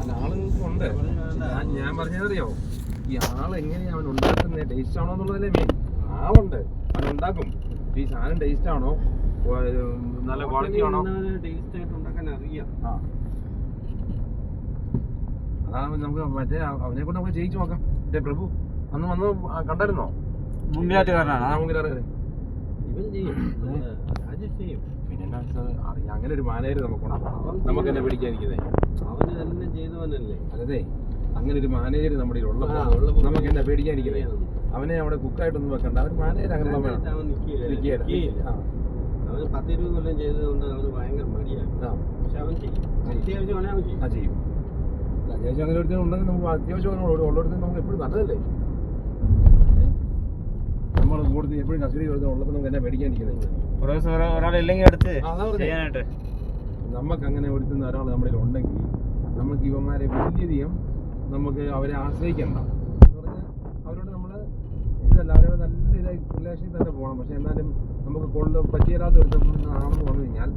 അല്ല ആളുകൾക്കുണ്ട്. ഞാൻ പറഞ്ഞതറിയോ, ഈ ആളെങ്ങനെയാ അവൻ ഉണ്ടാക്കുന്നത്, ടേസ്റ്റ് ആണോ എന്നുള്ളതല്ലേ മെയിൻ. ആളുണ്ട്, അവൻ ഉണ്ടാക്കും. ഈ സാധനം ടേസ്റ്റ് ആണോ, നല്ല ക്വാളിറ്റി ആണോ, ടേസ്റ്റ് ആയിട്ട് ഉണ്ടാക്കാൻ അറിയാം. അതാണ് നമുക്ക് മറ്റേ അവനെ കൊണ്ട് നമുക്ക് ജയിച്ചു നോക്കാം. മറ്റേ പ്രഭു അന്ന് വന്ന് കണ്ടായിരുന്നോ? മുമ്പിലാറ്റുകാരനാണ്. മുമ്പിലറിയാം. ഇവൻ ചെയ്യും, രാജേഷ് ചെയ്യും. പിന്നെ അറിയാം, അങ്ങനെ ഒരു മാനേജർ നമുക്കുണ്ട്. നമുക്ക് എന്നെ പിടിക്കാതിരിക്കുന്നേ. അവന് തന്നെ ചെയ്തവനല്ലേ. അതെ, അങ്ങനെ ഒരു മാനേജർ നമ്മുടെ ഉള്ളപ്പോൾ നമുക്ക് എന്നെ പേടിക്കാതിരിക്കുന്നേ. അവനെ അവിടെ കുക്കായിട്ടൊന്നും വെക്കണ്ട. അവൻ മാനേജർ അങ്ങനെ അവൻ അവന് 10-20 കൊല്ലം ചെയ്തതുകൊണ്ട് അവന് ഭയങ്കര മടിയാണ്. പക്ഷെ അവൻ ചെയ്യും, അത്യാവശ്യമാണ് അവൻ ചെയ്യും. ചെയ്യും. അത്യാവശ്യം അങ്ങനെ ഒരുത്തരം ഉണ്ടെങ്കിൽ നമുക്ക് അത്യാവശ്യം ഉള്ളിടത്ത് നമുക്ക് എപ്പോഴും നല്ലതല്ലേ. നമ്മൾ കൂടുതൽ എപ്പോഴും കസ്റ്റഡി കൊടുക്കാൻ ഉള്ളപ്പോൾ നമുക്ക് എന്നെ പേടിക്കാതിരിക്കുന്നത്. ഒരാളില്ലെങ്കിൽ അടുത്ത് ചെയ്യാനായിട്ട് നമുക്ക് അങ്ങനെ ഒരുത്തുന്ന ഒരാൾ നമ്മളിൽ ഉണ്ടെങ്കിൽ നമുക്ക് ഇവന്മാരെ വലിയധികം നമുക്ക് അവരെ ആശ്രയിക്കണ്ട. എന്ന് പറഞ്ഞാൽ അവരോട് നമ്മൾ ഇതല്ല, അവരോട് നല്ല ഇതായി റിലേഷനിൽ തന്നെ പോകണം. പക്ഷെ എന്നാലും നമുക്ക് പറ്റിയല്ലാത്ത ഒരു ആണെന്ന് പറഞ്ഞു കഴിഞ്ഞാൽ